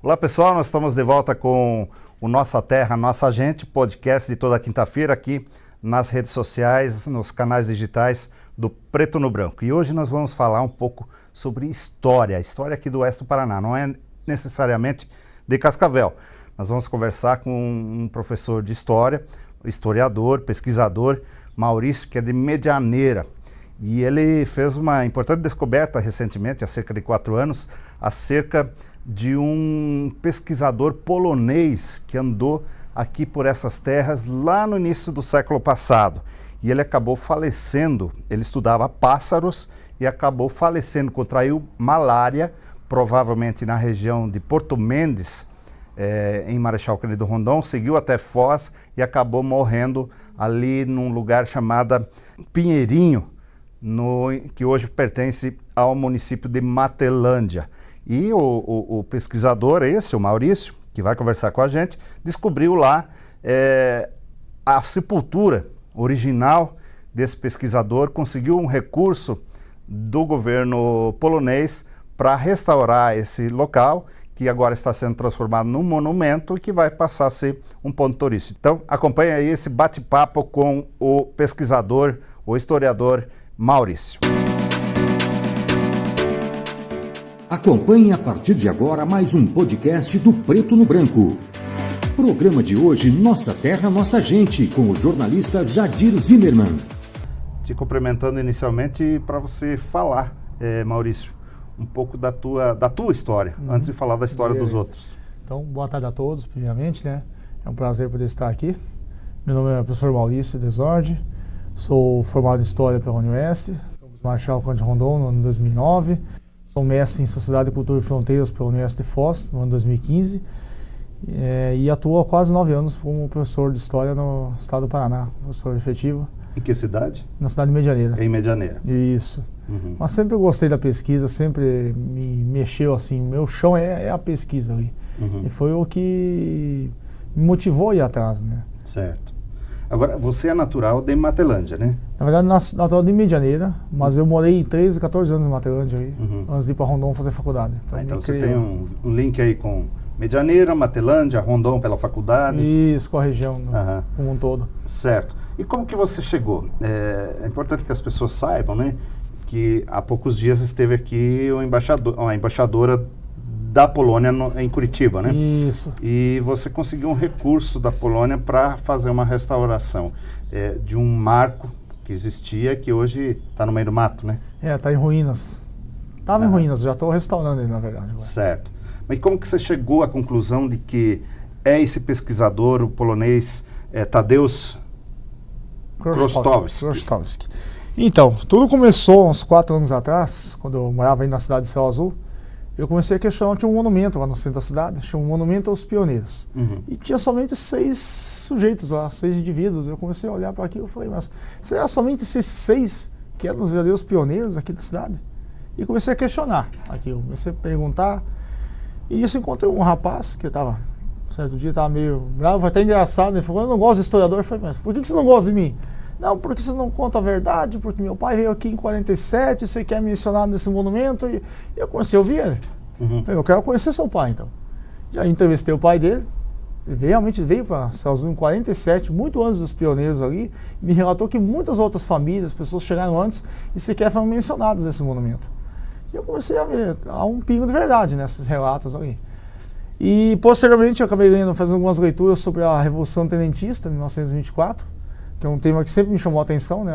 Olá pessoal, nós estamos de volta com o Nossa Terra, Nossa Gente, podcast de toda quinta-feira aqui nas redes sociais, nos canais digitais do Preto no Branco. E hoje nós vamos falar um pouco sobre história, a história aqui do oeste do Paraná, não é necessariamente de Cascavel. Nós vamos conversar com um professor de história, historiador, pesquisador, Maurício, que é de Medianeira. E ele fez uma importante descoberta recentemente, há cerca de 4 anos, acerca de um pesquisador polonês que andou aqui por essas terras lá no início do século passado. E ele acabou falecendo, ele estudava pássaros e acabou falecendo, contraiu malária, provavelmente na região de Porto Mendes, em Marechal Cândido Rondon, seguiu até Foz e acabou morrendo ali num lugar chamado Pinheirinho, que hoje pertence ao município de Matelândia. E o pesquisador, o Maurício, que vai conversar com a gente, descobriu lá a sepultura original desse pesquisador, conseguiu um recurso do governo polonês para restaurar esse local, que agora está sendo transformado num monumento e que vai passar a ser um ponto turístico. Então, acompanhe aí esse bate-papo com o pesquisador, o historiador Maurício. Acompanhe a partir de agora mais um podcast do Preto no Branco. Programa de hoje, Nossa Terra, Nossa Gente, com o jornalista Jadir Zimmermann. Te cumprimentando inicialmente para você falar, Maurício, um pouco da tua história, antes de falar da história dos outros. Então, boa tarde a todos, primeiramente, né? É um prazer poder estar aqui. Meu nome é professor Maurício Desorde, sou formado em História pela Unioeste, Marechal Cândido Rondon no ano de 2009, sou mestre em Sociedade, Cultura e Fronteiras pela Unieste de Foz no ano de 2015 e atuo há quase 9 anos como professor de História no estado do Paraná, professor efetivo. Em que cidade? Na cidade de Medianeira. Em Medianeira. Isso. Uhum. Mas sempre eu gostei da pesquisa, sempre me mexeu assim, meu chão é a pesquisa ali. Uhum. E foi o que me motivou a ir atrás, né? Certo. Agora, você é natural de Matelândia, né? Na verdade, natural de Medianeira, mas eu morei 13, 14 anos em Matelândia aí, antes de ir para Rondon fazer faculdade. Então você tem um link aí com Medianeira, Matelândia, Rondon pela faculdade. Isso, com a região como um todo. Certo. E como que você chegou? É importante que as pessoas saibam, né? Que há poucos dias esteve aqui uma embaixadora da Polônia em Curitiba, né? Isso. E você conseguiu um recurso da Polônia para fazer uma restauração de um marco que existia, que hoje está no meio do mato, né? Está em ruínas. Estava em ruínas, já estou restaurando ele, na verdade. Agora. Certo. Mas como que você chegou à conclusão de que esse pesquisador, o polonês Tadeusz Chrostowski? Então, tudo começou uns 4 anos atrás, quando eu morava aí na cidade de Céu Azul. Eu comecei a questionar, tinha um monumento lá no centro da cidade, tinha um monumento aos pioneiros. E tinha somente 6 sujeitos lá, 6 indivíduos. Eu comecei a olhar para aquilo e falei, mas será somente esses 6 que eram os verdadeiros pioneiros aqui da cidade? E comecei a questionar aquilo, comecei a perguntar. E isso encontrei um rapaz que estava, certo dia estava meio bravo, foi até engraçado. Ele falou, eu não gosto de historiador. Eu falei, mas por que você não gosta de mim? Não, porque você não conta a verdade, porque meu pai veio aqui em 47, você quer mencionar nesse monumento, e eu comecei a ouvir ele. Falei, eu quero conhecer seu pai, então. Já entrevistei o pai dele, ele realmente veio para Céu Azul em 47, muito antes dos pioneiros ali, e me relatou que muitas outras famílias, pessoas chegaram antes e sequer foram mencionadas nesse monumento. E eu comecei a ver, há um pingo de verdade nesses relatos ali. E posteriormente eu acabei fazendo algumas leituras sobre a Revolução Tenentista, de 1924, que é um tema que sempre me chamou a atenção, né,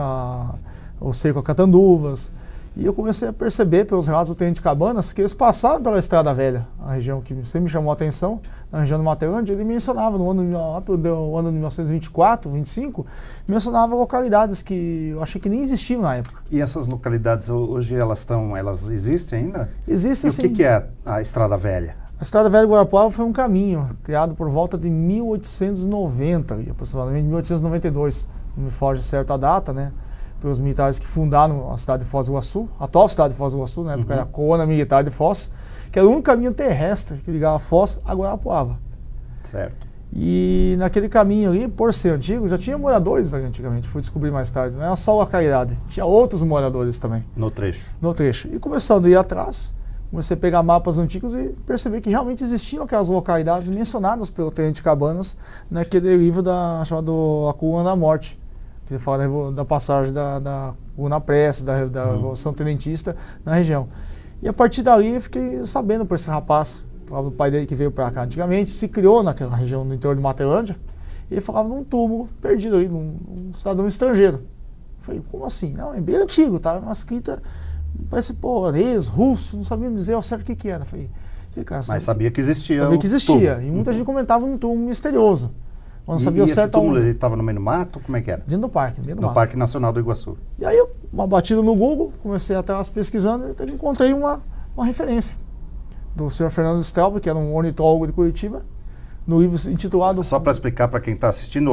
o cerco a Catanduvas. E eu comecei a perceber pelos relatos do Tenente Cabanas que eles passaram pela Estrada Velha, a região que sempre me chamou a atenção, na região de Matelândia. Ele mencionava no ano de 1924, 25, mencionava localidades que eu achei que nem existiam na época. E essas localidades hoje elas existem ainda? Existem, sim. E o que é a Estrada Velha? A Estrada Velha de Guarapuava foi um caminho criado por volta de 1890, aproximadamente 1892, não me foge certo a data, né? Pelos militares que fundaram a cidade de Foz do Iguaçu, a atual cidade de Foz do Iguaçu, na época era a Colônia Militar de Foz, que era o único caminho terrestre que ligava Foz a Guarapuava. Certo. E naquele caminho ali, por ser antigo, já tinha moradores ali antigamente, fui descobrir mais tarde, não era só a localidade, tinha outros moradores também. No trecho. No trecho. E começando a ir atrás, comecei a pegar mapas antigos e perceber que realmente existiam aquelas localidades mencionadas pelo Tenente Cabanas naquele livro chamado A Coluna da Morte, que ele fala da passagem da Coluna Prece, da Revolução Tenentista na região. E a partir dali eu fiquei sabendo por esse rapaz, falava do pai dele que veio para cá antigamente, se criou naquela região do interior de Matelândia, e ele falava de um túmulo perdido ali, num cidadão estrangeiro. Eu falei, como assim? Não, é bem antigo, tá? Uma escrita, parece polonês, russo, não sabia dizer ao certo o que era. Eu falei, cara, mas sabia que existia. Sabia que existia, e muita gente comentava um túmulo misterioso. Eu não sabia e o certo. Esse túmulo ele estava no meio do mato? Como é que era? Dentro do parque, dentro do mato. No Parque Nacional do Iguaçu. E aí, uma batida no Google, comecei até pesquisando e encontrei uma referência do senhor Fernando Straub, que era um ornitólogo de Curitiba, no livro intitulado... Só para explicar para quem está assistindo,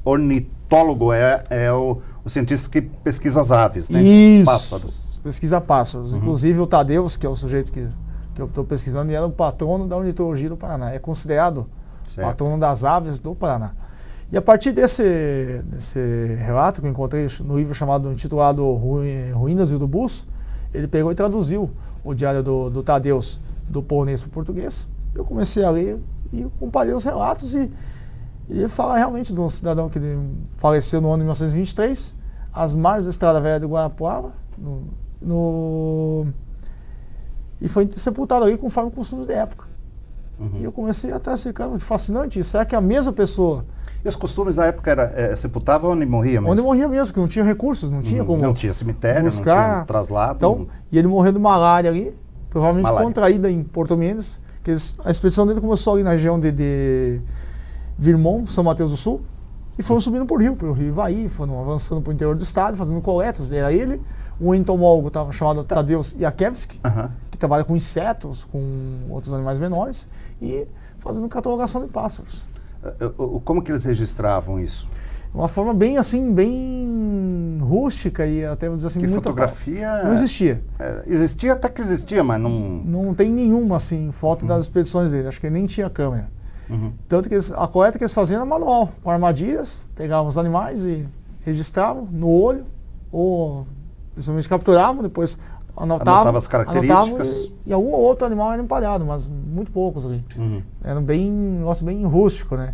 ornitólogo é o cientista que pesquisa as aves, né? Isso, pássaros. Pesquisa pássaros. Inclusive o Tadeus, que é o sujeito que eu estou pesquisando, ele era o patrono da ornitologia do Paraná. É considerado patrono das aves do Paraná. E a partir desse relato que eu encontrei no livro intitulado Ruínas e do Bus, ele pegou e traduziu o diário do Tadeus do polonês para o português. Eu comecei a ler e comparei os relatos e ele fala realmente de um cidadão que faleceu no ano de 1923, às margens da Estrada Velha de Guarapuava, e foi sepultado ali conforme costumes da época. E eu comecei a estar ficando fascinante. Será que a mesma pessoa... E os costumes da época era sepultava onde morria mesmo? Onde morria mesmo, que não tinha recursos, não tinha como... Não tinha cemitério, buscar. Não tinha traslado. Então, e ele morreu de malária ali, provavelmente contraída em Porto Mendes. A expedição dele começou ali na região de Virmont, São Mateus do Sul, e foram subindo pelo rio Ivaí, foram avançando para o interior do estado, fazendo coletas. Era ele, um entomólogo chamado Tadeusz Jakiewski, que trabalha com insetos, com outros animais menores, e fazendo catalogação de pássaros. Como que eles registravam isso? Uma forma bem assim, bem rústica e até vamos dizer assim, muito fotografia não existia. Existia até que existia, mas não... Não tem nenhuma assim, foto das expedições dele, acho que ele nem tinha câmera. Tanto que a coleta que eles faziam era manual, com armadilhas, pegavam os animais e registravam no olho, ou principalmente capturavam, depois anotavam as características. E algum outro animal era empalhado, mas muito poucos ali. Era um negócio bem rústico, né?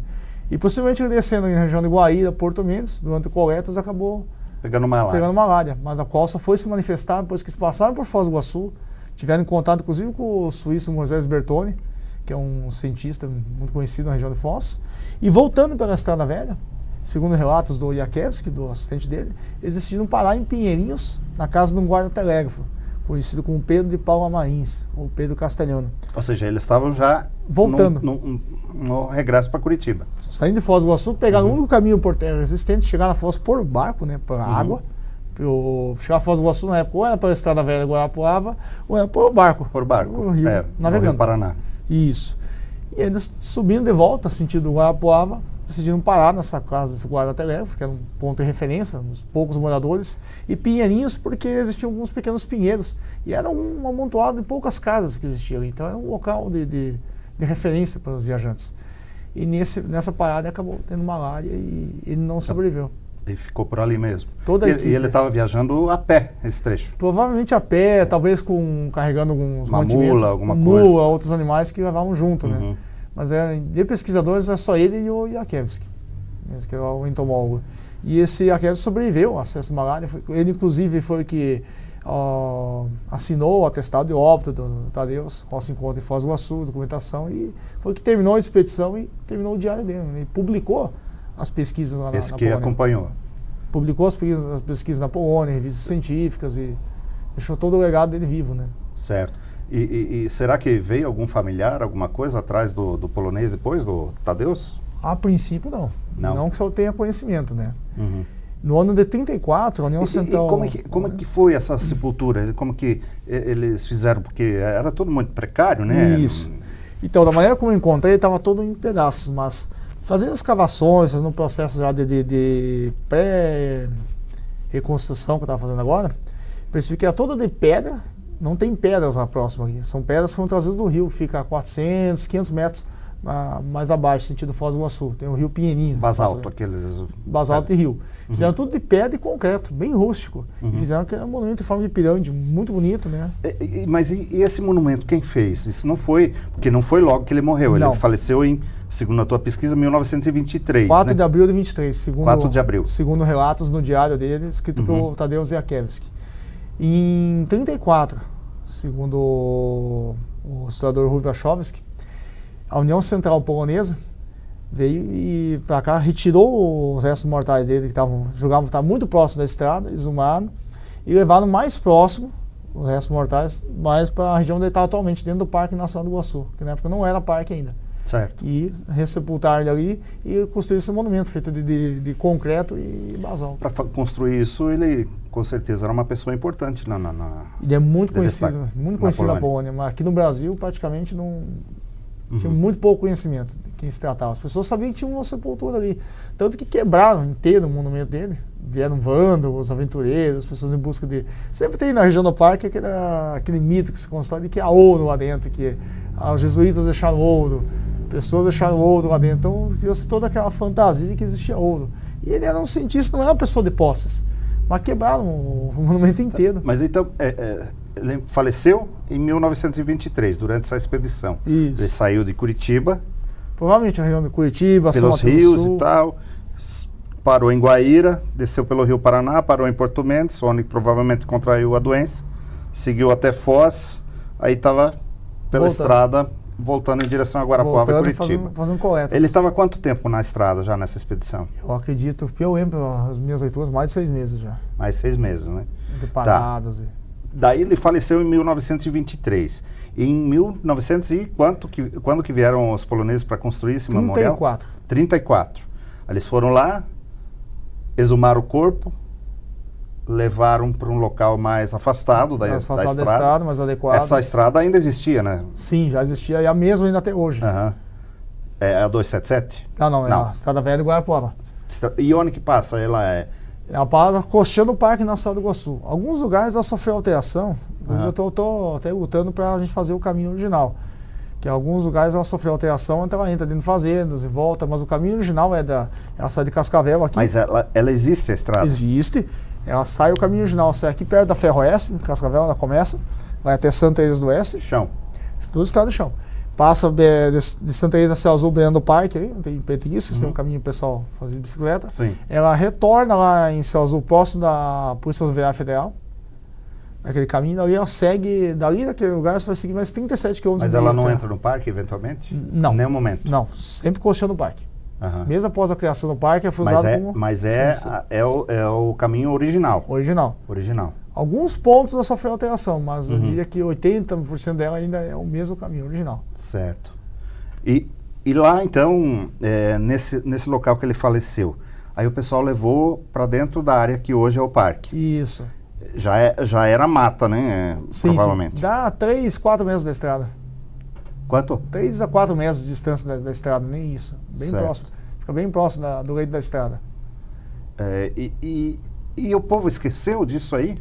E possivelmente descendo na região de Guaíra, Porto Mendes, durante coletas, acabou pegando malária, mas a qual só foi se manifestar depois que eles passaram por Foz do Iguaçu, tiveram contato inclusive com o suíço Moisés Bertoni, que é um cientista muito conhecido na região de Foz, e voltando pela Estrada Velha, segundo relatos do Jakiewski, do assistente dele, eles decidiram parar em Pinheirinhos, na casa de um guarda-telégrafo, conhecido como Pedro de Paula Marins, ou Pedro Castelhano. Ou seja, eles estavam já voltando no regresso para Curitiba. Saindo de Foz do Iguaçu, pegaram o único caminho por terra existente, chegar na Foz por barco, né, por água. Chegar a Foz do Iguaçu na época, ou era pela Estrada Velha de Guarapuava, ou era por barco. Por barco, no Rio, navegando. No Rio Paraná. Isso. E eles subindo de volta, sentido Guarapuava, decidiram parar nessa casa desse guarda-telégrafo, que era um ponto de referência, uns poucos moradores, e Pinheirinhos, porque existiam alguns pequenos pinheiros, e era um amontoado de poucas casas que existiam ali, então era um local de referência para os viajantes. E nessa parada acabou tendo malária e ele não sobreviveu. E ficou por ali mesmo. E ele estava viajando a pé, esse trecho? Provavelmente a pé, talvez carregando alguns mantimentos. Mula, alguma coisa. Outros animais que levavam junto, né? Mas de pesquisadores é só ele e o Jakiewski, que é o entomólogo. E esse Jakiewski sobreviveu ao acesso à malária. Ele, inclusive, foi o que assinou o atestado de óbito do Tadeus, qual se encontra em Foz do Iguaçu, documentação, e foi o que terminou a expedição e terminou o diário dele. Ele publicou as pesquisas lá na Polônia. Esse que acompanhou. Publicou as pesquisas na Polônia, revistas científicas, e deixou todo o legado dele vivo, né? Certo. E será que veio algum familiar, alguma coisa atrás do polonês depois, do Tadeus? A princípio, não. Não que só tenha conhecimento, né? No ano de 34, a União Central... E como é que foi essa sepultura? Como que eles fizeram? Porque era tudo muito precário, né? Isso. Então, da maneira como eu encontrei, estava todo em pedaços, mas fazendo escavações, no processo já de pré-reconstrução que eu estava fazendo agora, percebi que era toda de pedra. Não tem pedras na próxima aqui. São pedras que foram trazidas do rio, que fica a 400, 500 metros mais abaixo, sentido Foz do Iguaçu. Tem o Rio Pinheirinho. Basalto, aqueles... Basalto e rio. Fizeram tudo de pedra e concreto, bem rústico. E fizeram aquele monumento em forma de pirâmide, muito bonito, né? Mas esse monumento, quem fez? Isso não foi, porque não foi logo que ele morreu. Não. Ele faleceu em, segundo a tua pesquisa, 1923, 4 né? de abril de 23, segundo, 4 de abril. Segundo relatos no diário dele, escrito pelo Tadeusz Ziakiewski. Em 34, segundo o historiador Rui Wachowski, a União Central Polonesa veio e para cá retirou os restos mortais dele que estavam muito próximo da estrada, exumaram e levaram mais próximo os restos mortais, mais para a região onde ele está atualmente, dentro do Parque Nacional do Iguaçu, que na época não era parque ainda. Certo. E ressepultaram ele ali e construíram esse monumento feito de concreto e basalto. Para construir isso, ele com certeza era uma pessoa importante Ele é muito conhecido, Polônia. na Polônia, mas aqui no Brasil praticamente não tinha muito pouco conhecimento de quem se tratava. As pessoas sabiam que tinha uma sepultura ali, tanto que quebraram inteiro o monumento dele. Vieram vândalos, aventureiros, pessoas em busca de... Sempre tem na região do parque aquele mito que se constrói de que há ouro lá dentro, que os jesuítas deixaram ouro, pessoas deixaram ouro lá dentro. Então, criou-se toda aquela fantasia de que existia ouro. E ele era um cientista, não era uma pessoa de posses, mas quebraram o monumento inteiro. Mas então, ele faleceu em 1923, durante essa expedição. Isso. Ele saiu de Curitiba, Provavelmente a região de Curitiba, São pelos Mateus do rios Sul. e tal, parou em Guaíra, desceu pelo Rio Paraná, parou em Porto Mendes, onde provavelmente contraiu a doença, seguiu até Foz, aí estava pela estrada, voltando em direção a Guarapuava e Curitiba. Fazendo coletas. Ele estava quanto tempo na estrada já nessa expedição? Eu acredito, porque eu lembro as minhas leituras, mais de 6 meses já. Mais 6 meses, né? De paradas. Daí ele faleceu em 1923. E em 1900 e quando que vieram os poloneses para construir esse memorial? 34. Eles foram lá, exumaram o corpo, levaram para um local mais afastado da estrada. Mais adequado. Essa estrada ainda existia, né? Sim, já existia, e a mesma ainda até hoje. É a 277? Não, é a Estrada Velha de Guarapuava. E onde que passa? Ela passa costeando o Parque Nacional do Iguaçu. Alguns lugares ela sofreu alteração, eu estou até lutando para a gente fazer o caminho original. Que em alguns lugares ela sofreu alteração, então ela entra dentro de fazendas e volta, mas o caminho original ela sai de Cascavel aqui. Mas ela existe, a estrada? Existe. Ela sai, o caminho original sai aqui perto da Ferroeste, em Cascavel ela começa, vai até Santa Teresa do Oeste. Chão. Tudo estrada de chão. Passa de Santa Teresa a Céu Azul, beirando o parque, aí, não tem petiscos, tem um caminho pessoal fazer bicicleta. Sim. Ela retorna lá em Céu Azul, próximo da Polícia Rodoviária Federal. Naquele caminho ali, ela segue, dali daquele lugar você vai seguir mais 37 km. Mas ela não entra no parque, eventualmente? Não. Em nenhum momento? Não, sempre costeando o parque. Mesmo após a criação do parque, ela foi usada como... Mas é o caminho original? Original. Alguns pontos ela sofreu alteração, mas eu diria que 80% dela ainda é o mesmo caminho original. Certo. E lá, então, nesse local que ele faleceu, aí o pessoal levou para dentro da área que hoje é o parque. Isso. Já era mata, né? Sim, provavelmente. sim. Dá 3, 4 meses da estrada. Quanto? 3 a 4 meses de distância da estrada, nem isso. Bem certo. Próximo. Fica bem próximo do leito da estrada. E o povo esqueceu disso aí?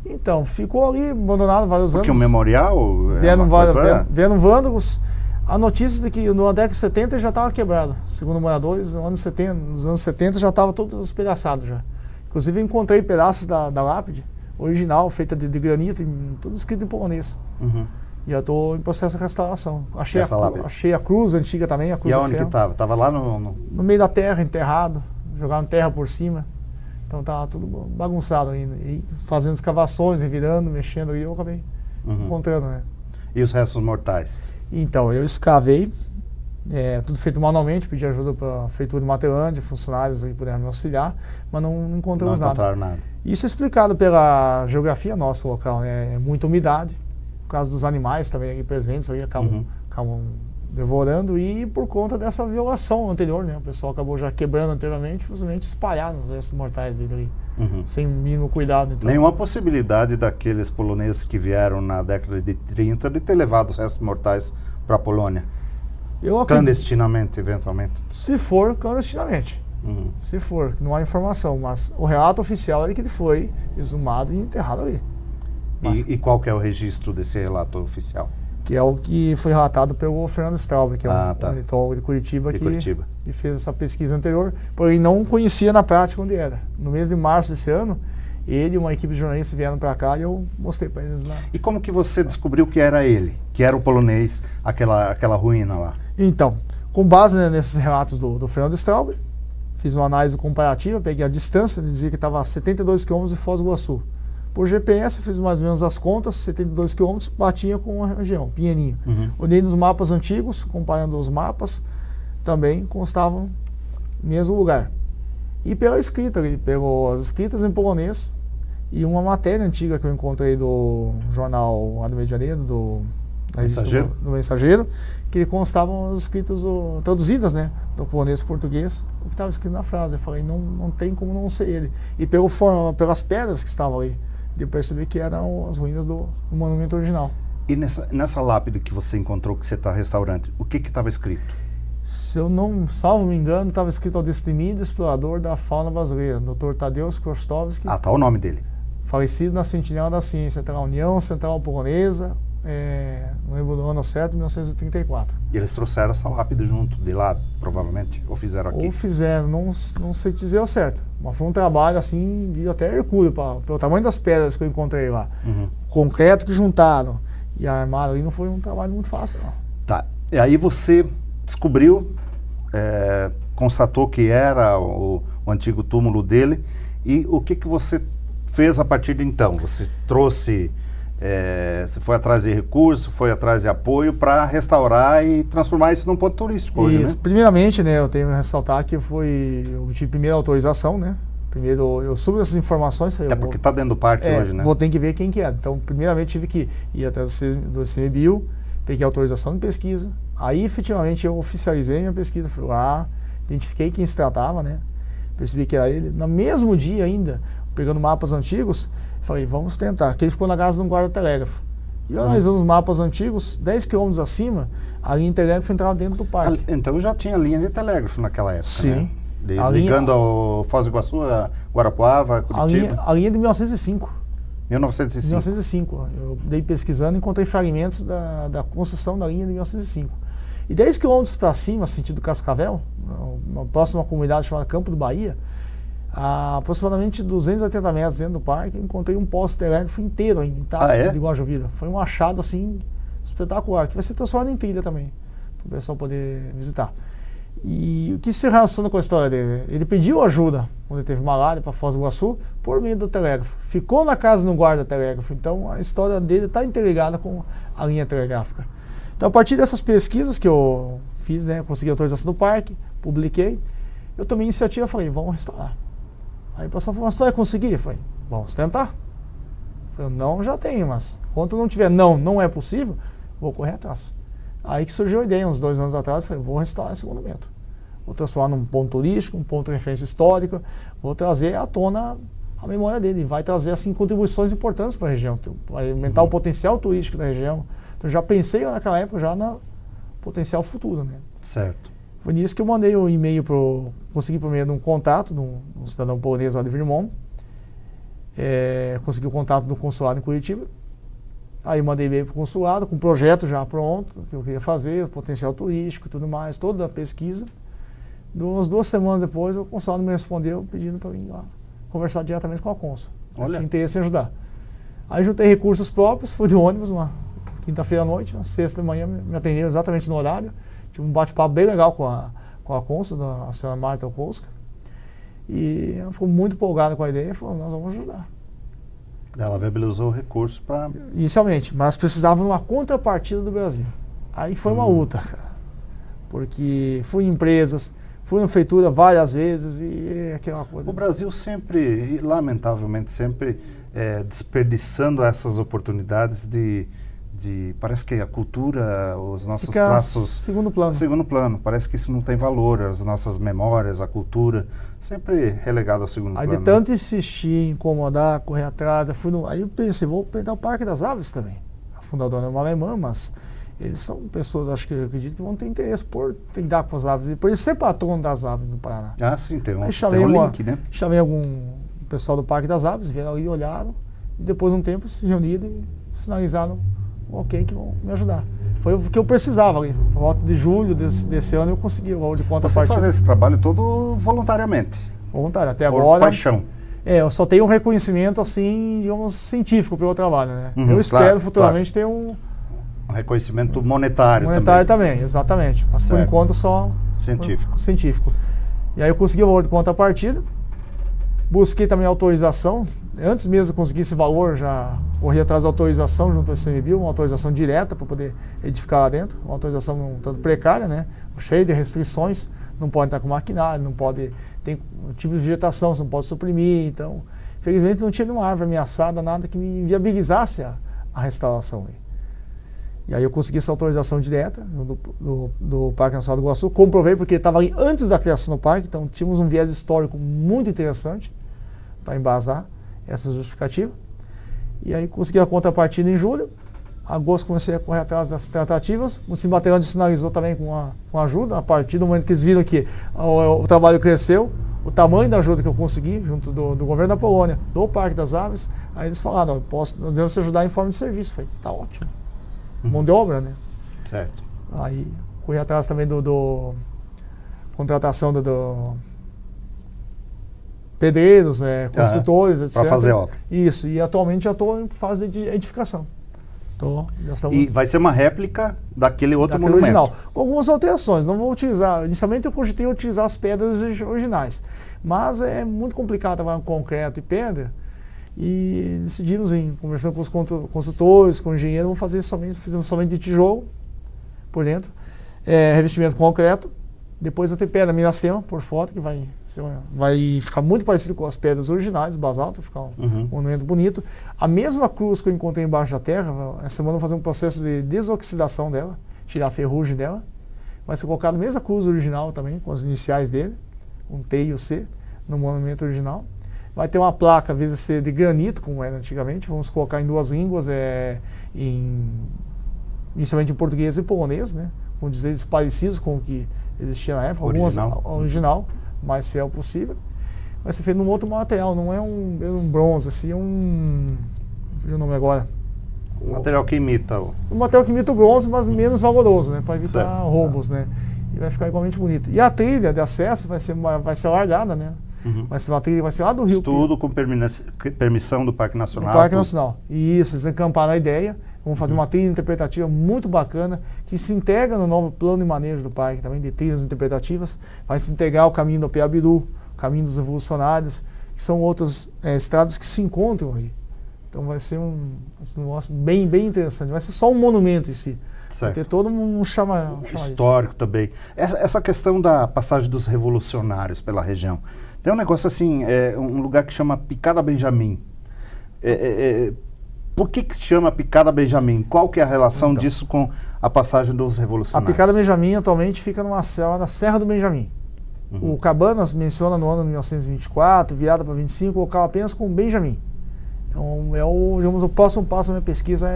Então, ficou ali abandonado vários anos. Porque o memorial... Vieram vândalos. A notícia de que na década de 70 já estava quebrado. Segundo moradores, nos anos 70 já estava todo espedaçado já. Inclusive, eu encontrei pedaços da lápide original, feita de granito, tudo escrito em polonês. E eu estou em processo de restauração. Achei a cruz antiga também, a cruz de ferro. E aonde que estava? Estava lá no meio da terra, enterrado. Jogaram terra por cima. Então estava tudo bagunçado ainda. E fazendo escavações, revirando, mexendo, e eu acabei encontrando, né? E os restos mortais? Então, eu escavei, tudo feito manualmente, pedi ajuda para a Feitura de Matelândia, funcionários aí puderam me auxiliar, mas não encontramos nada. Não encontraram nada. Isso é explicado pela geografia nossa local, né? É muita umidade, por causa dos animais também aqui presentes, aí acabam devorando, e por conta dessa violação anterior, né? O pessoal acabou já quebrando anteriormente, simplesmente espalharam os restos mortais dele ali, sem o mínimo cuidado. Então. Nenhuma possibilidade daqueles poloneses que vieram na década de 30 de ter levado os restos mortais para a Polônia? Clandestinamente, eventualmente? Se for, clandestinamente. Se for, não há informação, mas o relato oficial é que ele foi exumado e enterrado ali. E qual que é o registro desse relato oficial? que é o que foi relatado pelo Fernando Straub, que é um ornitólogo de Curitiba, que fez essa pesquisa anterior, porém não conhecia na prática onde era. No mês de março desse ano, ele e uma equipe de jornalistas vieram para cá e eu mostrei para eles lá. E como que você descobriu que era ele, que era o polonês, aquela ruína lá? Então, com base, né, nesses relatos do Fernando Straub, fiz uma análise comparativa, peguei a distância, ele dizia que estava a 72 km de Foz do Iguaçu. Por GPS, fiz mais ou menos as contas, 72 km, batia com a região, Pinheirinho. Olhei nos mapas antigos, comparando os mapas, também constavam no mesmo lugar. E pela escrita ali, pelas escritas em polonês, e uma matéria antiga que eu encontrei do jornal lá do Rio de Janeiro, do Mensageiro, que constavam as escritas traduzidas, né, do polonês para português, o que estava escrito na frase. Eu falei, não tem como não ser ele. E pelas pedras que estavam ali, eu percebi que eram as ruínas do monumento original. E nessa lápide que você encontrou, que você está restaurando, o que estava escrito? Se eu não, salvo me engano, estava escrito ao destemido explorador da fauna brasileira, Dr. Tadeusz Kosztowski. Ah, tá o nome dele. Falecido na Sentinela da Ciência, pela União Central Polonesa, não lembro do ano certo, 1934. E eles trouxeram essa lápide junto de lá, provavelmente? Ou fizeram aqui? Ou fizeram, não sei dizer ao certo. Mas foi um trabalho assim, de até hercúleo, pelo tamanho das pedras que eu encontrei lá. Concreto que juntaram e armaram ali, não foi um trabalho muito fácil, não. Tá, e aí você descobriu, constatou que era o antigo túmulo dele, e o que você fez a partir de então? Você trouxe, você foi atrás de recursos, foi atrás de apoio para restaurar e transformar isso num ponto turístico hoje, né? Primeiramente, né, eu tenho que ressaltar que eu obtive primeiro a autorização, né? Primeiro eu soube essas informações. Porque está dentro do parque hoje, né? Vou ter que ver quem que é. Então, primeiramente tive que ir até do CMBio, peguei a autorização de pesquisa, aí efetivamente eu oficializei minha pesquisa, fui lá, identifiquei quem se tratava, né? Percebi que era ele. No mesmo dia ainda, pegando mapas antigos, falei, vamos tentar, que ele ficou na casa de um guarda-telégrafo. E analisando os mapas antigos, 10 km acima, a linha de telégrafo entrava dentro do parque. Então já tinha linha de telégrafo naquela época, sim, né? Ligando ao Foz do Iguaçu, a Guarapuava, Curitiba. A linha de 1905. 1905. 1905. Eu dei pesquisando e encontrei fragmentos da construção da linha de 1905. E 10 km para cima, sentido Cascavel, uma próxima comunidade chamada Campo do Bahia, a aproximadamente 280 metros dentro do parque, eu encontrei um poste telégrafo inteiro intacto de Guajuvira. Foi um achado assim espetacular, que vai ser transformado em trilha também, para o pessoal poder visitar. E o que se relaciona com a história dele? Ele pediu ajuda quando ele teve malária para Foz do Iguaçu por meio do telégrafo. Ficou na casa do guarda-telégrafo. Então a história dele está interligada com a linha telegráfica. Então a partir dessas pesquisas que eu fiz, né, consegui a autorização do parque, publiquei, eu tomei iniciativa e falei, vamos restaurar. Aí o pessoal falou, mas tu vai conseguir? Eu falei, vamos tentar. Eu falei, não, já tenho, mas quando não tiver não é possível, vou correr atrás. Aí que surgiu a ideia, uns 2 anos atrás, eu falei, vou restaurar esse monumento. Vou transformar num ponto turístico, um ponto de referência histórica, vou trazer à tona a memória dele, vai trazer assim contribuições importantes para a região, vai aumentar o potencial turístico da região. Então já pensei naquela época já no potencial futuro, né? Certo. Foi nisso que eu mandei um e-mail consegui por meio de um contato de um cidadão polonês lá de Virmont, consegui o contato do consulado em Curitiba. Aí eu mandei e-mail para o consulado, com o projeto já pronto, que eu queria fazer, o potencial turístico e tudo mais, toda a pesquisa. Umas 2 semanas depois, o consulado me respondeu pedindo para mim lá conversar diretamente com a cônsul. Eu tinha interesse em ajudar. Aí juntei recursos próprios, fui de ônibus, uma quinta-feira à noite, na sexta de manhã me atenderam exatamente no horário. Tive um bate-papo bem legal com a cônsul, a senhora Marta Olkowska. E ela ficou muito empolgada com a ideia e falou, nós vamos ajudar. Ela viabilizou o recurso para... Inicialmente, mas precisava de uma contrapartida do Brasil. Aí foi uma luta, cara. Porque fui em empresas, fui na prefeitura várias vezes e aquela coisa. O Brasil sempre, lamentavelmente, sempre desperdiçando essas oportunidades parece que a cultura, os nossos traços... segundo plano. Segundo plano. Parece que isso não tem valor, as nossas memórias, a cultura, sempre relegado ao segundo plano. Aí de tanto insistir, incomodar, correr atrás, aí eu pensei, vou pegar o Parque das Aves também. A fundadora é uma alemã, mas eles são pessoas, acho que eu acredito, que vão ter interesse por lidar com as aves, por ele ser patrono das aves do Paraná. Ah, sim, tem um link, né? Chamei algum pessoal do Parque das Aves, vieram ali, olharam, e depois de um tempo se reuniram e sinalizaram ok, que vão me ajudar. Foi o que eu precisava ali. Por volta de julho desse ano eu consegui o valor de conta Você partida. faz esse trabalho todo voluntariamente? Voluntário, até Por agora. paixão? Eu só tenho um reconhecimento, assim, digamos, científico pelo trabalho, né? Uhum, eu espero claro, futuramente ter um reconhecimento monetário também, exatamente. Mas por enquanto só científico. E aí eu consegui o valor de contrapartida. Busquei também autorização. Antes mesmo de conseguir esse valor, já corri atrás da autorização junto ao ICMBio, uma autorização direta para poder edificar lá dentro. Uma autorização um tanto precária, né? Cheia de restrições. Não pode estar com maquinário, não pode... Tem um tipo de vegetação, você não pode suprimir. Então, infelizmente não tinha nenhuma árvore ameaçada, nada que me viabilizasse a restauração. E aí eu consegui essa autorização direta do Parque Nacional do Iguaçu. Comprovei porque estava ali antes da criação do parque, então tínhamos um viés histórico muito interessante para embasar essa justificativa. E aí consegui a contrapartida em julho. Agosto comecei a correr atrás das tratativas. O Cimbaterante sinalizou também com ajuda. A partir do momento que eles viram que o trabalho cresceu, o tamanho da ajuda que eu consegui, junto do governo da Polônia, do Parque das Aves, aí eles falaram, nós devemos te ajudar em forma de serviço. Eu falei, tá ótimo. Mão de obra, né? Certo. Aí corri atrás também do contratação do pedreiros, né, construtores, etc. Para fazer obra. Isso, e atualmente já estou em fase de edificação. E vai ser uma réplica daquele outro monumento. Original, com algumas alterações. Não vou utilizar, inicialmente eu cogitei utilizar as pedras originais, mas é muito complicado trabalhar com concreto e pedra, e decidimos, conversando com os consultores, com o engenheiro, fizemos somente de tijolo por dentro, revestimento concreto, depois eu tenho pedra Miracema por fora, que vai ficar muito parecido com as pedras originais, basalto, ficar um monumento bonito. A mesma cruz que eu encontrei embaixo da terra, essa semana eu vou fazer um processo de desoxidação dela, tirar a ferrugem dela, vai ser colocada a mesma cruz original também, com as iniciais dele, um T e o C, no monumento original. Vai ter uma placa, às vezes, de granito, como era antigamente, vamos colocar em duas línguas, inicialmente em português e polonês, né, com dizeres parecidos com o que existia na época, original, mais fiel possível. Vai ser feito num outro material, não é um bronze, assim, veja o nome agora. Um material que imita um material que imita o bronze, mas menos valoroso, né, para evitar roubos, né, e vai ficar igualmente bonito. E a trilha de acesso vai ser alargada, né, vai ser uma trilha, vai ser lá do Rio. Tudo com permissão do Parque Nacional. Do Parque Nacional. E isso, eles encamparam a ideia. Vamos fazer uma trilha interpretativa muito bacana, que se integra no novo plano de manejo do parque, também de trilhas interpretativas. Vai se integrar o caminho do Piabiru, o caminho dos revolucionários, que são outras estradas que se encontram aí. Então vai ser um negócio bem interessante. Vai ser só um monumento em si. Certo. Vai ter todo um histórico também. Essa questão da passagem dos revolucionários pela região. Tem um negócio assim, um lugar que chama Picada Benjamin. Por que se chama Picada Benjamin? Qual que é a relação disso com a passagem dos revolucionários? A Picada Benjamin atualmente fica numa Serra do Benjamin. O Cabanas menciona no ano de 1924, virada para 25, colocava apenas com Benjamin. Digamos, o próximo passo da minha pesquisa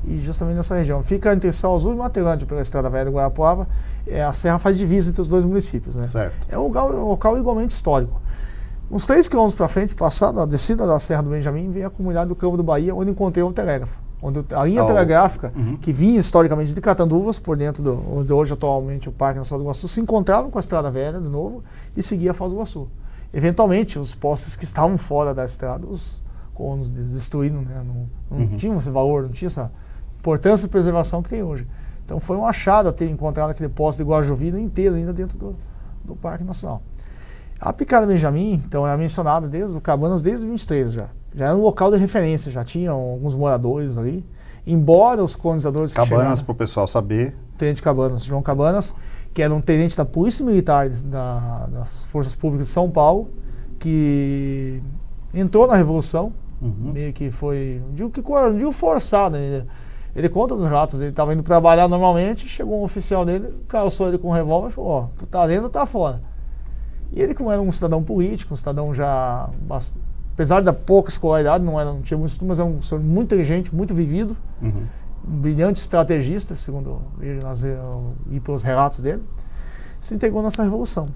e justamente nessa região. Fica entre São Azul e Matelândia, pela Estrada Velha do Guarapuava. A serra faz divisa entre os dois municípios, né? Certo. É um local igualmente histórico. Uns 3 quilômetros para frente, passado a descida da Serra do Benjamin, vem a comunidade do Campo do Bahia, onde encontrei um telégrafo. Onde a linha telegráfica, que vinha historicamente de Catanduvas, por dentro onde hoje atualmente o Parque Nacional do Iguaçu, se encontrava com a Estrada Velha de novo e seguia a Foz do Iguaçu. Eventualmente, os postes que estavam fora da estrada, os conos destruíram, né? Não tinham esse valor, não tinha essa importância de preservação que tem hoje. Então foi um achado a ter encontrado aquele poste de Guajuvina inteiro ainda dentro do Parque Nacional. A Picada Benjamin, então, é mencionada desde o Cabanas desde 23 já. Já era um local de referência, já tinham alguns moradores ali. Embora os colonizadores que chegaram... Cabanas, para o pessoal saber. Tenente Cabanas, João Cabanas, que era um tenente da Polícia Militar das Forças Públicas de São Paulo, que entrou na Revolução, meio que foi, não digo forçado, ele conta nos relatos, ele estava indo trabalhar normalmente, chegou um oficial dele, calçou ele com um revólver e falou, tu tá dentro ou tá fora? E ele, como era um cidadão político, um cidadão já, apesar da pouca escolaridade, não tinha muito estudo, mas era um senhor muito inteligente, muito vivido, um brilhante estrategista, segundo ir pelos relatos dele, se integrou nessa revolução.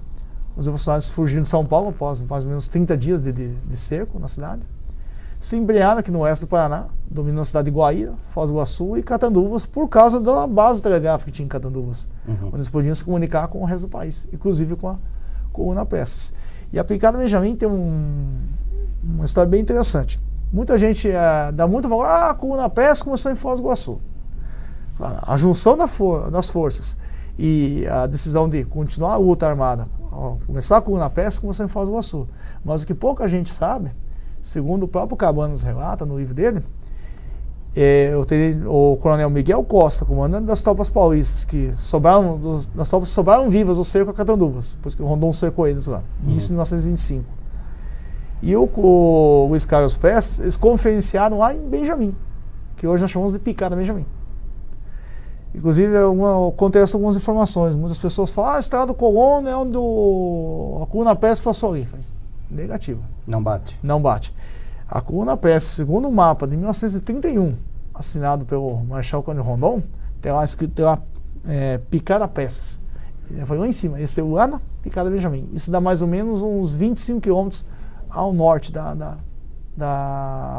Os revolucionários fugiram de São Paulo após mais ou menos 30 dias de cerco na cidade. se embrearam aqui no oeste do Paraná, dominando a cidade de Guaíra, Foz do Iguaçu e Catanduvas, por causa da base telegráfica que tinha em Catanduvas, onde eles podiam se comunicar com o resto do país, inclusive com a coluna Prestes. E a Picada Benjamin tem uma história bem interessante. Muita gente dá muito valor, a coluna Prestes começou em Foz do Iguaçu. A junção das forças e a decisão de continuar a luta armada, começar a coluna Prestes, começou em Foz do Iguaçu. Mas o que pouca gente sabe, segundo o próprio Cabanas relata no livro dele, o coronel Miguel Costa, comandante das tropas paulistas, que das tropas que sobraram vivas do cerco a Catanduvas, depois que o Rondon cercou eles lá, início de 1925. E o Luiz Carlos Prestes, eles conferenciaram lá em Benjamin, que hoje nós chamamos de Picada Benjamin. Inclusive, acontecem algumas informações. Muitas pessoas falam, a Estrada do Colono é onde a coluna Prestes passou ali. Negativa. Não bate. Não bate. A coluna Prestes, segundo o mapa de 1931, assinado pelo Marechal Cândido Rondon, tem lá escrito Picada Prestes. Ele foi lá em cima, esse é o Ana Picada Benjamin. Isso dá mais ou menos uns 25 quilômetros ao norte da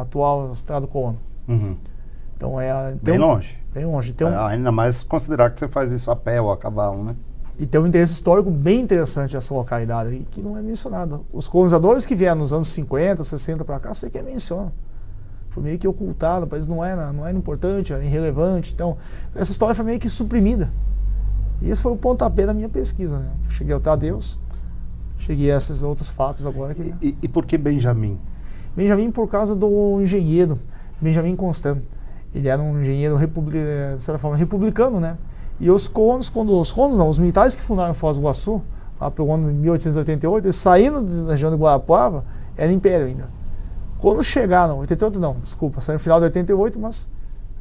atual Estrada do Colono. Então bem longe. Bem longe. Ainda mais considerar que você faz isso a pé ou a cavalo, né? E tem um interesse histórico bem interessante essa localidade aí, que não é mencionado. Os colonizadores que vieram nos anos 50, 60 para cá, sei que mencionam. Foi meio que ocultado, para eles não era importante, era irrelevante. Então, essa história foi meio que suprimida. E esse foi o pontapé da minha pesquisa, né? Cheguei ao Tadeus, cheguei a esses outros fatos agora. E por que Benjamin? Benjamin por causa do engenheiro, Benjamin Constant. Ele era um engenheiro de certa forma republicano, né? E os militares que fundaram Foz do Iguaçu, lá pelo ano de 1888, eles saíram da região de Guarapuava, era império ainda. Quando chegaram, 88 não, desculpa, saíram no final de 88, mas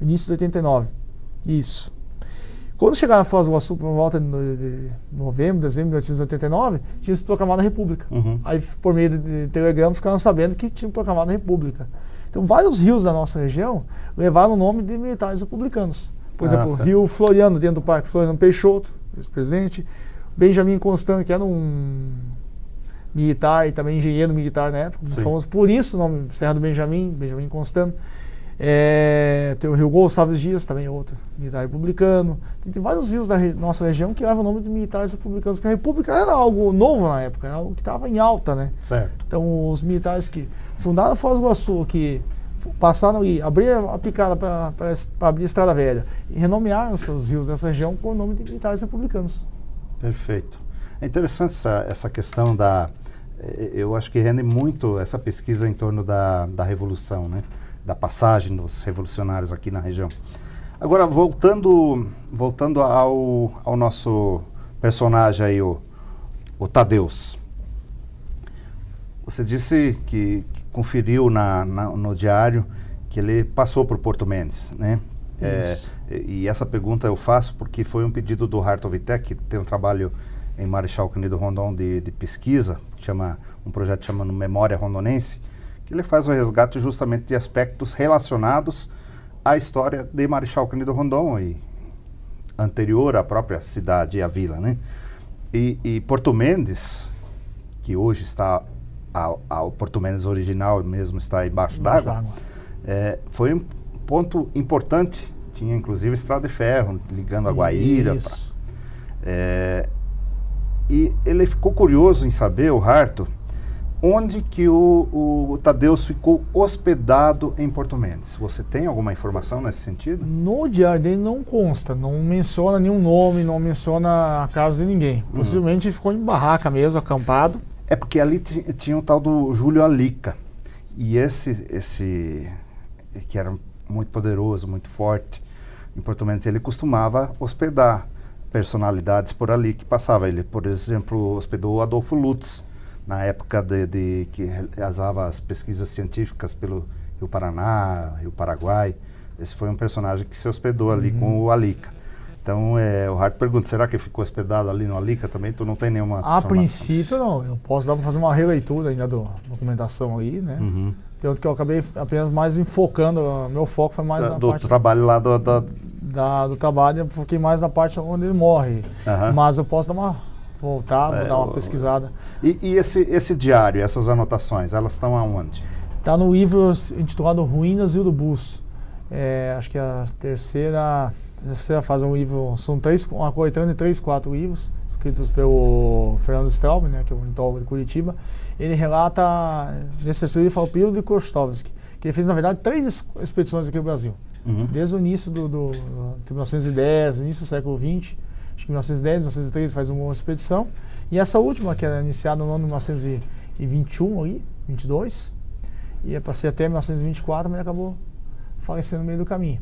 início de 89. Isso. Quando chegaram a Foz do Iguaçu, por volta de novembro, dezembro de 1889, tinha se proclamado a República. Aí, por meio de telegrama, ficaram sabendo que tinham proclamado a República. Então, vários rios da nossa região levaram o nome de militares republicanos. Por exemplo, o Rio Floriano, dentro do Parque Floriano Peixoto, ex-presidente. Benjamin Constant, que era um militar e também engenheiro militar na época, famoso por isso, o nome Serra do Benjamin Constant. Tem o Rio Gonçalves Dias, também outro militar republicano. Tem vários rios da nossa região que levam o nome de militares republicanos, que a República era algo novo na época, era algo que estava em alta, né? Certo. Então, os militares que fundaram Foz do Iguaçu, que passaram ali, abriram a picada para abrir a Estrada Velha e renomearam seus rios dessa região com o nome de militares republicanos. Perfeito. É interessante essa questão eu acho que rende muito essa pesquisa em torno da Revolução, né? Da passagem dos revolucionários aqui na região. Agora, voltando ao nosso personagem aí, o Tadeus. Você disse que conferiu no diário que ele passou por Porto Mendes, né? E essa pergunta eu faço porque foi um pedido do Hartog Vitek, que tem um trabalho em Marechal Cândido Rondon de pesquisa, um projeto chamado Memória Rondonense, que ele faz o resgate justamente de aspectos relacionados à história de Marechal Cândido Rondon e anterior à própria cidade e à vila, né? E Porto Mendes, que hoje está o Porto Mendes original mesmo está embaixo d'água, foi um ponto importante. Tinha inclusive estrada de ferro ligando a Guaíra. E ele ficou curioso em saber, o Harto, onde que o Tadeus ficou hospedado em Porto Mendes. Você tem alguma informação nesse sentido? No diário dele não consta, não menciona nenhum nome, não menciona a casa de ninguém. Possivelmente ele ficou em barraca mesmo, acampado. É porque ali tinha o tal do Júlio Alica. E esse que era muito poderoso, muito forte, em Porto Mendes, ele costumava hospedar personalidades por ali que passava. Ele, por exemplo, hospedou o Adolfo Lutz, na época que realizava as pesquisas científicas pelo Rio Paraná, Rio Paraguai. Esse foi um personagem que se hospedou ali com o Alica. Então, o Hart pergunta, será que ficou hospedado ali no Alica também? Tu não tem nenhuma informação? A princípio, não. Eu posso dar para fazer uma releitura ainda da documentação aí, né? Tanto que eu acabei apenas mais enfocando, meu foco foi mais na parte... Do trabalho lá do trabalho, eu foquei mais na parte onde ele morre. Mas eu posso dar uma voltada, dar uma pesquisada. E esse diário, essas anotações, elas estão aonde? Está no livro intitulado Ruínas e Urubus. Acho que a terceira fase é um livro, são uma coletânea de 4 livros, escritos pelo Fernando Straub, né, que é o ornitólogo de Curitiba. Ele relata, nesse terceiro livro, fala o período de Kostovski, que ele fez, na verdade, 3 expedições aqui no Brasil. Desde o início de 1910, início do século XX, acho que 1910, 1913 faz uma expedição. E essa última, que era iniciada no ano de 1921, ali, 22, ia para ser até 1924, mas acabou falecendo no meio do caminho.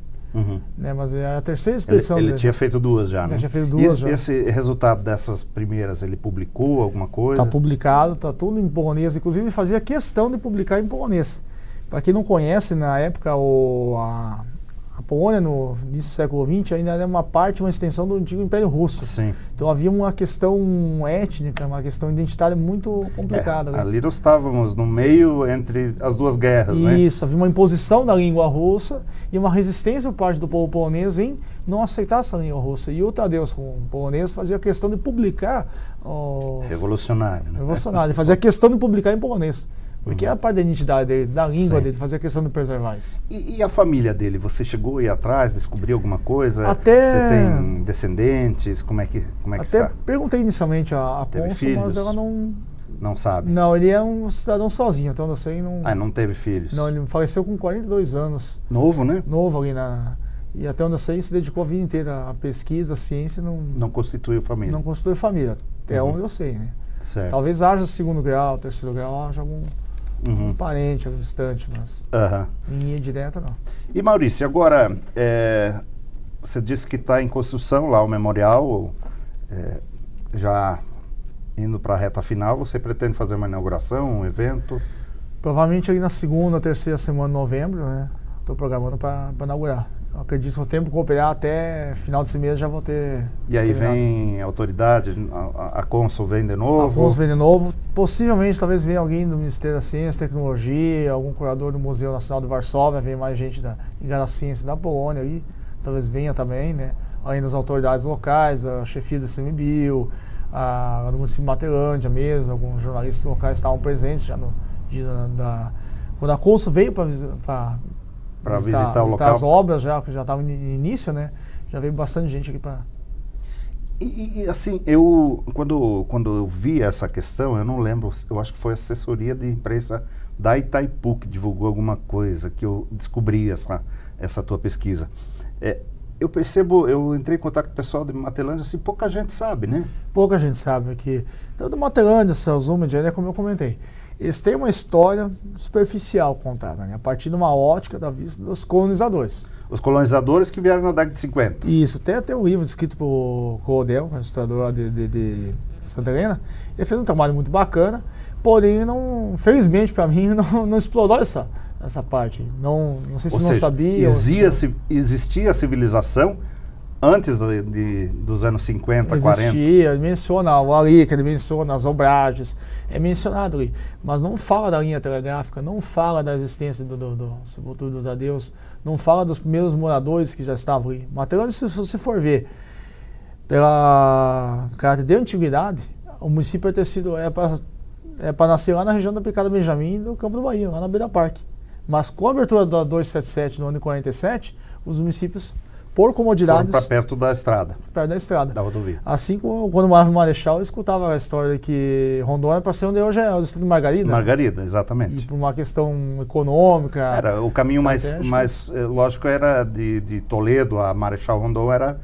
Né, mas é a terceira expedição. Ele tinha feito 2 já, né? Tinha feito 2 já. Esse resultado dessas primeiras, ele publicou alguma coisa? Está publicado, está tudo em polonês. Inclusive, ele fazia questão de publicar em polonês. Para quem não conhece, na época, a Polônia, no início do século XX, ainda era uma extensão do antigo Império Russo. Sim. Então havia uma questão étnica, uma questão identitária muito complicada. Né? Ali nós estávamos no meio entre as 2 guerras, né? Isso, havia uma imposição da língua russa e uma resistência por parte do povo polonês em não aceitar essa língua russa. E o Tadeusz, como polonês, fazia questão de publicar... Revolucionário. Né? Revolucionário. Ele fazia questão de publicar em polonês. Porque é a parte da identidade dele, da língua dele, fazia questão de preservar isso. E a família dele? Você chegou a ir atrás, descobriu alguma coisa? Você tem descendentes? Como é que está? Perguntei inicialmente a cônsul, mas ela não... Não sabe? Não, ele é um cidadão sozinho, então eu sei... Não teve filhos? Não, ele faleceu com 42 anos. Novo, né? Novo ali E até onde eu sei, se dedicou a vida inteira à pesquisa, à ciência. Não constituiu família? Não constituiu família, até onde eu sei, né? Certo. Talvez haja 2º grau, 3º grau, haja algum parente, algum distante, mas em linha direta não. E Maurício, agora, você disse que está em construção lá o memorial, já indo para a reta final, você pretende fazer uma inauguração, um evento? Provavelmente ali na 2ª ou 3ª semana de novembro, né? Estou programando para inaugurar. Eu acredito que o tempo cooperar até final desse mês já vou ter... E aí vem a autoridade, a cônsul vem de novo? A cônsul vem de novo. Possivelmente, talvez venha alguém do Ministério da Ciência e Tecnologia, algum curador do Museu Nacional de Varsóvia, venha mais gente ligada à ciência da Polônia aí, talvez venha também, né? Além das autoridades locais, a chefia do ICMBio, do município de Matelândia mesmo, alguns jornalistas locais estavam presentes já quando a cônsul veio para visitar o local. As obras que já estavam no início, né? Já veio bastante gente aqui para... E assim, quando eu vi essa questão, eu não lembro, eu acho que foi a assessoria de imprensa da Itaipu que divulgou alguma coisa, que eu descobri essa tua pesquisa. Eu percebo, eu entrei em contato com o pessoal de Matelândia, assim, pouca gente sabe, né? Pouca gente sabe que tanto Matelândia, Celso Mediana, como eu comentei, eles têm uma história superficial contada, né? A partir de uma ótica da vista dos colonizadores. Os colonizadores que vieram na década de 50. Isso, tem um livro escrito por Rodel, historiador de Santa Helena. Ele fez um trabalho muito bacana, porém, felizmente para mim, não explorou essa parte. Não sei se não sabia. Existia civilização antes dos anos 50, 40? Existia, ele menciona o Arica, ele menciona as obragens, é mencionado ali, mas não fala da linha telegráfica, não fala da existência do sepultura do Tadeusz, não fala dos primeiros moradores que já estavam ali. Matelândia, se você for ver, pela caráter de antiguidade, o município para nascer lá na região da Picada Benjamin do Campo do Bahia, lá na beira parque. Mas com a abertura da 277 no ano de 47, os municípios, por comodidades... Foram para perto da estrada. Perto da estrada. Da rodovia. Assim como quando eu morava no Marechal, eu escutava a história de que Rondônia para ser onde hoje é o distrito de Margarida. Margarida, exatamente. E por uma questão econômica... Era, o caminho mais lógico era de Toledo a Marechal Rondon, era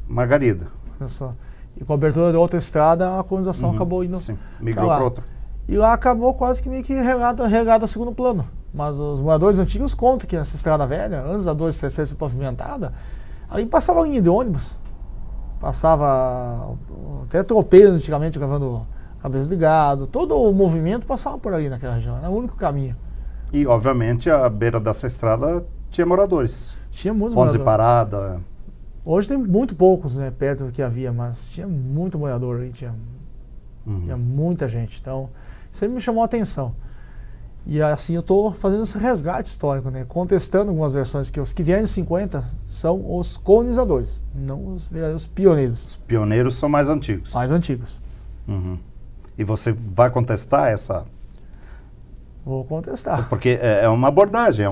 Margarida. Olha só. E com a abertura de outra estrada, a colonização acabou indo... Sim, migrou para outro. E lá acabou quase que meio que relegado a segundo plano. Mas os moradores antigos contam que nessa estrada velha, antes da 277 ser pavimentada, ali passava linha de ônibus, passava até tropeiros antigamente levando cabeça de gado, todo o movimento passava por ali naquela região, era o único caminho. E obviamente à beira dessa estrada tinha moradores. Tinha muitos pontos moradores. de parada. Hoje tem muito poucos, né, perto do que havia, mas tinha muito morador aí, tinha muita gente, então sempre me chamou a atenção. E assim eu estou fazendo esse resgate histórico, né? Contestando algumas versões que os que vieram em 50 são os colonizadores, não os verdadeiros pioneiros. Os pioneiros são mais antigos. Mais antigos. E você vai contestar essa Vou contestar. Porque é uma abordagem,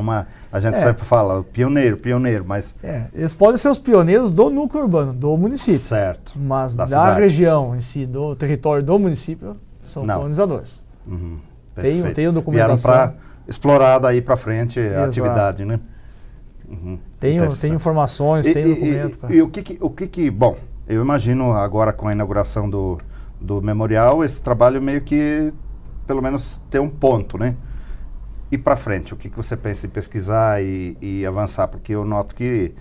a gente sempre fala pioneiro, mas... Eles podem ser os pioneiros do núcleo urbano, do município. Certo. Mas da região em si, do território do município, são colonizadores. Uhum, tem documentação. Vieram para explorar daí para frente a atividade, né? Uhum, tem informações, tem documento. E o que... Bom, eu imagino agora com a inauguração do memorial, esse trabalho meio que, pelo menos, ter um ponto, né? E para frente, o que você pensa em pesquisar e avançar? Porque eu noto que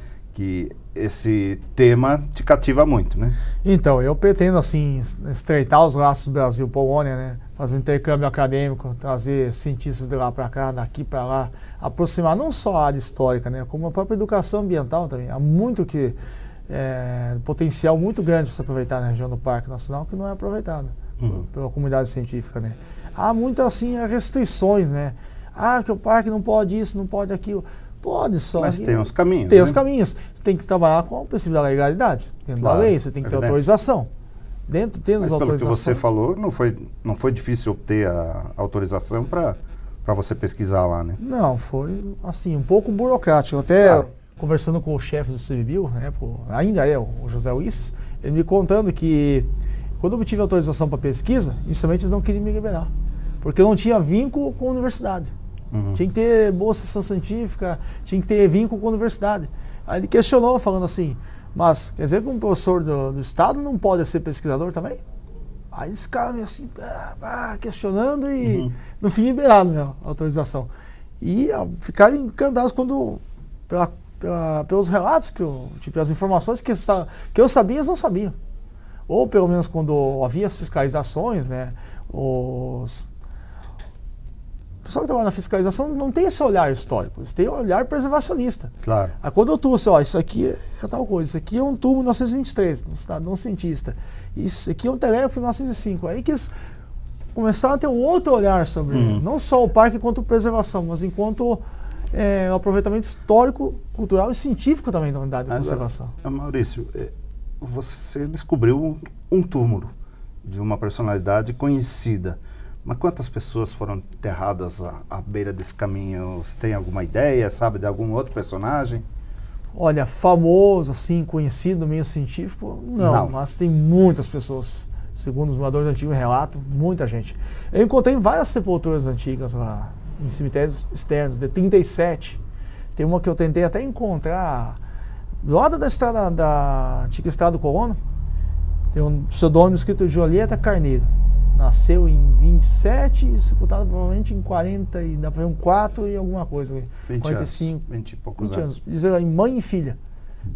esse tema te cativa muito, né? Então, eu pretendo, assim, estreitar os laços Brasil-Polônia, né? Fazer um intercâmbio acadêmico, trazer cientistas de lá para cá, daqui para lá, aproximar não só a área histórica, né? Como a própria educação ambiental também. Há muito potencial muito grande para se aproveitar na região do Parque Nacional que não é aproveitado pela comunidade científica, né? Há muitas, assim, restrições, né? Que o parque não pode isso, não pode aquilo. Pode só. Mas tem os caminhos. Tem os caminhos. Você tem que trabalhar com o princípio da legalidade. Dentro da lei, você tem que ter autorização. Tendo as autorizações. Pelo que você falou, não foi difícil obter a autorização para você pesquisar lá, né? Não, foi, assim, um pouco burocrático. Até conversando com o chefe do CIBio, né, ainda é o José Ulisses, ele me contando que quando eu obtive autorização para pesquisa, inicialmente eles não queriam me liberar, porque eu não tinha vínculo com a universidade. Tinha que ter bolsa de extensão científica, tinha que ter vínculo com a universidade. Aí ele questionou, falando assim, mas quer dizer que um professor do Estado não pode ser pesquisador também? Aí esse cara meio assim, questionando e no fim liberaram, né, a autorização. E ficaram encantados quando, pelos relatos que as informações que eu sabia, eles não sabiam. Ou pelo menos quando havia fiscalizações, né, o pessoal que trabalha na fiscalização não tem esse olhar histórico, eles têm um olhar preservacionista. Claro. Aí quando eu trouxe, isso aqui é tal coisa, isso aqui é um tubo 1923, no estado de um cientista, isso aqui é um telégrafo 1905, aí que eles começaram a ter um outro olhar sobre não só o parque enquanto preservação, mas enquanto o aproveitamento histórico, cultural e científico também da unidade de conservação. Maurício, você descobriu um túmulo de uma personalidade conhecida. Mas quantas pessoas foram enterradas à beira desse caminho? Você tem alguma ideia, sabe, de algum outro personagem? Olha, famoso, assim, conhecido no meio científico, não. Mas tem muitas pessoas, segundo os moradores antigos relatam, muita gente. Eu encontrei várias sepulturas antigas lá, em cemitérios externos, de 37. Tem uma que eu tentei até encontrar, do lado da estrada, da antiga estrada do Colono, tem um pseudônimo escrito Julieta Carneiro. Nasceu em 27 e sepultada provavelmente em 40, e dá para ver um 4 e alguma coisa. 45. 20 e poucos anos. Diz ela, mãe e filha.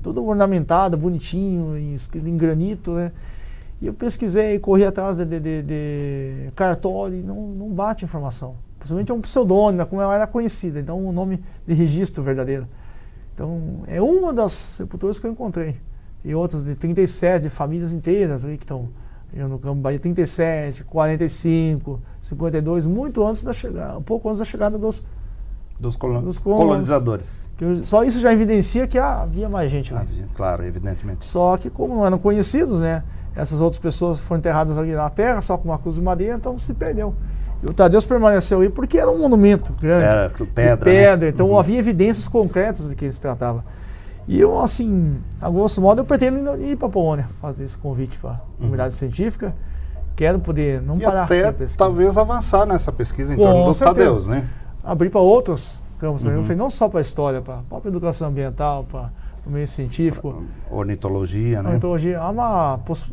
Tudo ornamentado, bonitinho, escrito em granito, né? E eu pesquisei, corri atrás de cartório e não bate informação. Possivelmente é um pseudônimo, como ela era conhecida, então um nome de registro verdadeiro. Então é uma das sepulturas que eu encontrei. E outras de 37, de famílias inteiras ali que estão no Campo Bahia, 37, 45, 52, muito antes da chegada, um pouco antes da chegada dos colonizadores. Só isso já evidencia que havia mais gente ali. Havia, claro, evidentemente. Só que como não eram conhecidos, né, essas outras pessoas foram enterradas ali na terra, só com uma cruz de madeira, então se perdeu. E o Tadeus permaneceu aí porque era um monumento grande, era pedra, né? Então havia evidências concretas de que se tratava. E eu, assim, a grosso modo, eu pretendo ir para a Polônia, fazer esse convite para a comunidade científica. Quero poder não parar até aqui a pesquisa. Talvez avançar nessa pesquisa em torno dos Tadeus, né? Abrir para outros campos também, não só para a história, para a própria educação ambiental, para o meio científico. Ornitologia, né? Ornitologia,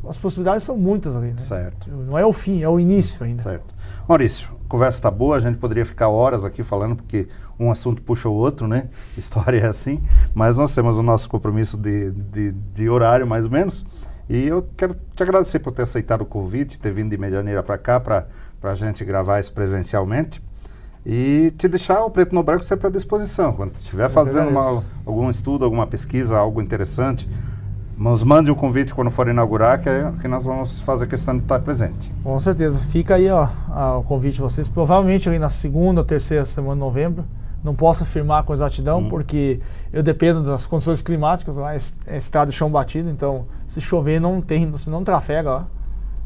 as possibilidades são muitas ali, né? Certo. Não é o fim, é o início ainda. Certo. Maurício, a conversa está boa, a gente poderia ficar horas aqui falando, porque um assunto puxa o outro, né? História é assim, mas nós temos o nosso compromisso de horário, mais ou menos, e eu quero te agradecer por ter aceitado o convite, ter vindo de Medianeira para cá, para a gente gravar isso presencialmente, e te deixar o Preto no Branco sempre à disposição. Quando estiver fazendo algum estudo, alguma pesquisa, algo interessante, nos mande um convite quando for inaugurar, que nós vamos fazer questão de estar presente. Com certeza. Fica aí o convite de vocês. Provavelmente ali na segunda ou terceira semana de novembro. Não posso afirmar com exatidão, porque eu dependo das condições climáticas. Lá é estrada de chão batido, então se chover se não trafega lá.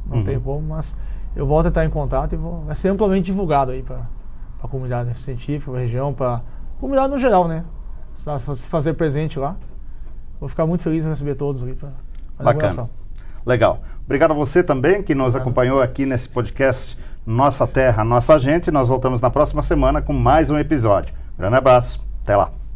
Não tem como, mas eu vou tentar em contato e vai ser amplamente divulgado aí para a comunidade científica, para a região, para a comunidade no geral, né? Se fazer presente lá. Vou ficar muito feliz em receber todos ali para a inauguração. Legal. Obrigado a você também que nos acompanhou aqui nesse podcast Nossa Terra, Nossa Gente. Nós voltamos na próxima semana com mais um episódio. Grande abraço. Até lá.